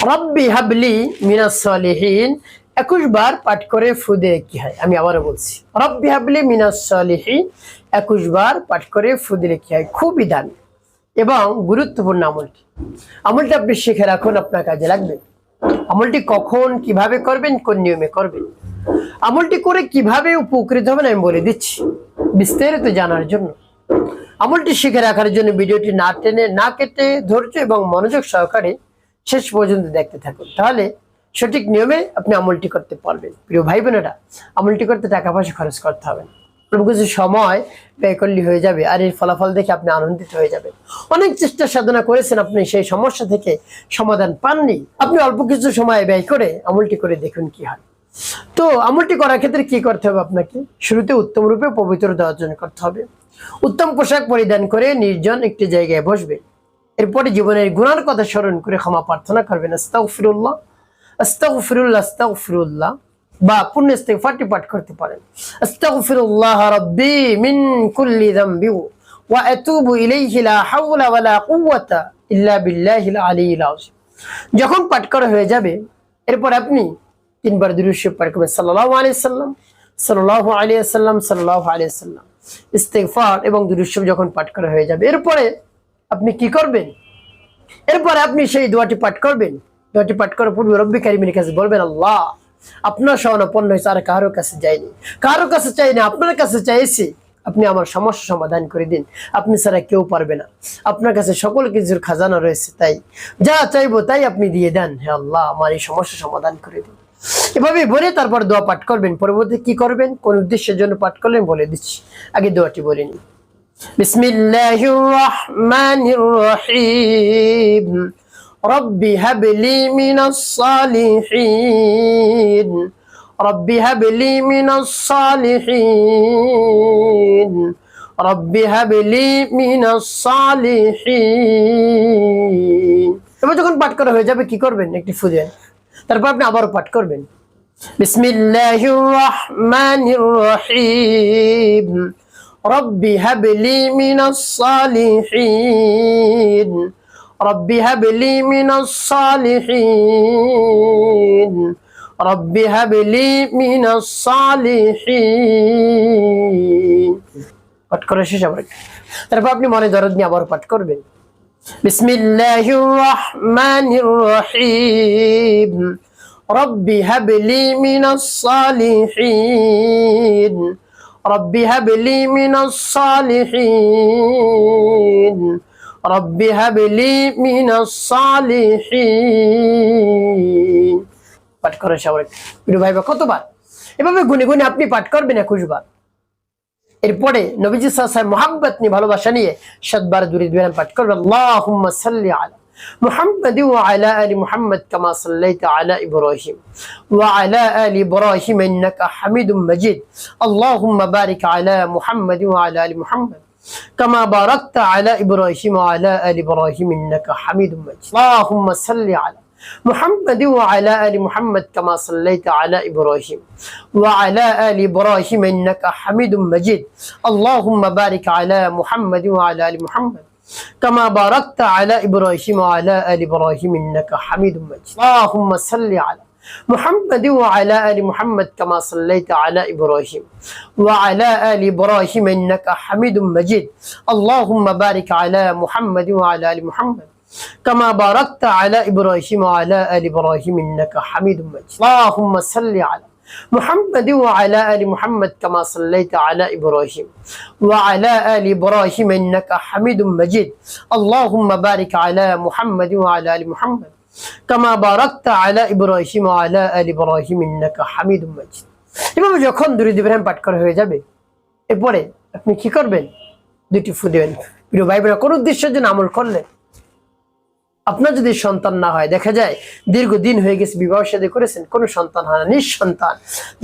রব্বি হাবলি মিনাস সালিহিন 21 বার পাঠ করে ফু দিলে কি হয়? আমি আবারও বলছি, রব্বি হাবলি মিনাস সালিহিন 21 বার পাঠ করে ফু দিলে কি হয়? খুবই দামি এবং গুরুত্বপূর্ণ আমলটি। আমলটি আপনি শিখে রাখুন, আপনার কাজে লাগবে। আমলটি কখন কিভাবে করবেন, কোন নিয়মে করবেন, আমলটি করে কিভাবে উপকৃত হবেন আমি বলে দিচ্ছি বিস্তারিত জানার জন্য। আমলটি শিখে রাখার জন্য ভিডিওটি না টেনে না কেটে ধৈর্য এবং মনোযোগ সহকারে শেষ পর্যন্ত দেখতে থাকুন, তাহলে সঠিক নিয়মে আপনি আমলটি করতে পারবেন। প্রিয় ভাই বোনেরা, আমলটি করতে টাকা পয়সা খরচ করতে হবে না, কিছু সময় ব্যয় করলে হয়ে যাবে, আর এর ফলাফল দেখে আপনি আনন্দিত হয়ে যাবেন। অনেক চেষ্টা সাধনা করেছেন, আপনি সেই সমস্যা থেকে সমাধান পাননি, আপনি অল্প কিছু সময় ব্যয় করে আমলটি করে দেখুন কি হয়। তো আমলটি করার ক্ষেত্রে কি করতে হবে? আপনাকে শুরুতে উত্তম রূপে পবিত্রতা অর্জন করতে হবে। উত্তম পোশাক পরিধান করে নির্জন একটি জায়গায় বসবে। এরপরে জীবনের গুনার কথা স্মরণ করে ক্ষমা প্রার্থনা করবেন। আস্তাগফিরুল্লাহ আস্তাগফিরুল্লাহ আস্তাগফিরুল্লাহ, বা পূর্ণ ইস্তিগফারটি পাঠ করতে পারেন। আস্তাগফিরুল্লাহ রাব্বি মিন কুল্লি যামবি ওয়া আতুবু ইলাইহি লা হাওলা ওয়া লা কুওয়াতা ইল্লা বিল্লাহিল আলিয়্যিল আযীম। যখন পাঠ করা হয়ে যাবে, এরপর আপনি 3 বার দুরূদ শরীফ পাঠ করবেন। সাল্লাল্লাহু আলাইহি সাল্লাম, সাল্লাল্লাহু আলাইহি সাল্লাম, সাল্লাল্লাহু আলাইহি সাল্লাম। ইস্তিগফার এবং দুরূদ শরীফ যখন পাঠ করা হয়ে যাবে, এরপরে আপনি কি করবেন? এরপরে আপনি সেই দোয়াটি পাঠ করবেন। দোয়াটি পাঠ করার পূর্বে রব্বি কারীমের কাছে বলবেন, আল্লাহ, আপনার শরণাপন্ন হয়েছে, আর কারোর কাছে যাইনি, কারোর কাছে চাইনি, আপনার কাছে চাইছি, আপনি আমার সমস্যা সমাধান করে দিন। আপনি ছাড়া কেউ পারবে না, আপনার কাছে সকল কিছুর খাজানা রয়েছে, তাই যা চাইবো তাই আপনি দিয়ে দেন। হে আল্লাহ, আমার এই সমস্যা সমাধান করে দিন। এভাবে বলে তারপর দোয়া পাঠ করবেন। পরবর্তী কি করবেন, কোন উদ্দেশ্যের জন্য পাঠ করলেন বলে দিচ্ছি, আগে দোয়াটি বলে নিন। বিসমিল্লাহির রহমানির রহিম। রব্বি হাবলি মিনাস সালিহিন। রব্বি হাবলি মিনাস সালিহিন। রব্বি হাবলি মিনাস সালিহিন। এবার যখন পাঠ করা হয়ে যাবে কি করবেন? একটি ফু দেন, তারপর আপনি আবারও পাঠ করবেন। বিসমিল্লাহির রহমানির রহিম। রব্বি হাবলি মিনাস সালিহিন। রব্বি হাবলি মিনাস সালিহিন। রব্বি হাবলি মিনাস সালিহিন। পাঠ করা শেষ হবে, তারপর আপনি মনে দরদ নিয়ে আবারও পাঠ করবেন। বিসমিল্লাহির রহমানির রহিম। রব্বি হাবলি মিনাস সালিহিন। রব্বি হাবলি মিনাস সালিহিন। রব্বি হাবলি মিনাস সালিহিন। পাঠ করা শেষ হবে। প্রিয় ভাই, কতবার এভাবে গুনে গুনে আপনি পাঠ করবেন? 21 বার। এরপরে নবীজি সাল্লাল্লাহু আলাইহি ওয়াসাল্লাম মুহাব্বত নিয়ে, ভালোবাসা নিয়ে 7 বার দুরূদ পাঠ করবেন। আল্লাহুম্মা সাল্লি আলা মুহাম্মাদ ওয়া আলা আলি মুহাম্মাদ কামা সাল্লাইতা আলা ইব্রাহিম ওয়া আলা আলি ইব্রাহিম ইন্নাকা হামিদুম মাজিদ। আল্লাহুম্মা বারিক আলা মুহাম্মাদ ওয়া আলা আলি মুহাম্মাদ কামা বারাকতা আলা ইব্রাহিম ওয়া আলা আলি ইব্রাহিম ইন্নাকা হামিদুম মাজিদ। আল্লাহুম্মা সাল্লি আলা محمد وعلى آل محمد كما صليت على إبراهيم وعلى آل إبراهيم إنك حميد مجيد. اللهم بارك على محمد وعلى آل محمد كما باركت على إبراهيم وعلى آل إبراهيم إنك حميد مجيد. اللهم صل على محمد وعلى آل محمد كما صليت على إبراهيم وعلى آل إبراهيم إنك حميد مجيد. اللهم بارك على محمد وعلى آل محمد كما باركت على إبراهيم وعلى آل إبراهيم إنك حميد مجيد. اللهم صل على محمد وعلى آل محمد كما صليت على إبراهيم وعلى آل إبراهيم إنك حميد مجيد. اللهم بارك على محمد وعلى آل محمد كما باركت على إبراهيم وعلى آل إبراهيم إنك حميد مجيد. এভাবে যখন দুরূদ ইব্রাহিম পাঠ করা হয়ে যাবে, এরপরে আপনি কি করবেন? দুটি ফু দেবেন। প্রিয় ভাই বোনেরা, কোন উদ্দেশ্যের জন্য আমল করলেন? আপনার যদি সন্তান না হয়, দেখা যায় দীর্ঘদিন হয়ে গেছে, বিবাহ শাদী করেছেন, কোনো সন্তান হয় না, নিঃসন্তান,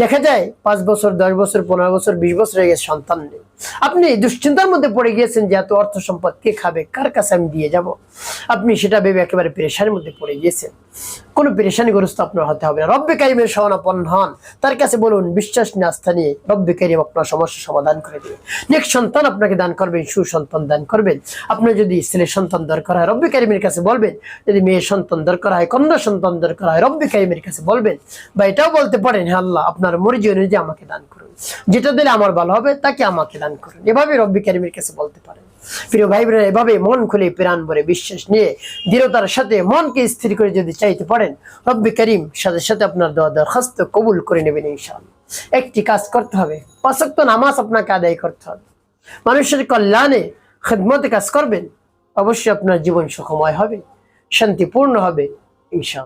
দেখা যায় 5 বছর 10 বছর 15 বছর 20 বছর হয়ে গেছে, সন্তান নেই। আপনি দুশ্চিন্তার মধ্যে পড়ে গিয়েছেন যে এত অর্থ সম্পদ কে খাবে, কার কাছে আমি দিয়ে যাব। আপনি সেটা ভেবে একেবারে পেরেশানির মধ্যে পড়ে গিয়েছেন। কোনো পেরেশানিগ্রস্ত আপনার হতে হবে না। রব্বে কারিমের শরণাপন্ন হন, তার কাছে বলুন, বিশ্বাস নিয়ে আস্থা নিয়ে রব্বে কারিম আপনার সমস্যার সমাধান করে দেবে। নেক্সট সন্তান আপনাকে দান করবেন, সুসন্তান দান করবেন। আপনার যদি ছেলে সন্তান দরকার হয় রব্বে কারিমের কাছে বলবেন, যদি মেয়ে সন্তান দরকার হয়, কন্যা সন্তান দরকার হয় রব্বে কারিমের কাছে বলবেন। বা এটাও বলতে পারেন, হ্যাঁ আল্লাহ আপনার মর্জি অনুযায়ী আমাকে দান করুন, যেটা দিলে আমার ভালো হবে তাকে আমাকে দান করুন। এভাবে রব্বে কারিমের কাছে বলতে পারেন। প্রিয় ভাই বোনেরা, এভাবে মন খুলে প্রাণ ভরে বিশ্বাস নিয়ে দৃঢ়তার সাথে মনকে স্থির করে যদি চাইতে পারেন, রব্বে কারিম সাথে সাথে আপনার দোয়া দরখাস্ত কবুল করে নেবেন ইনশাআল্লাহ। একটি কাজ করতে হবে, 5 ওয়াক্ত নামাজ আপনাকে আদায় করতে হবে, মানুষের কল্যাণে খেদমতে কাজ করবেন, অবশ্যই আপনার জীবন সুখময় হবে, শান্তিপূর্ণ হবে ইনশাআল্লাহ।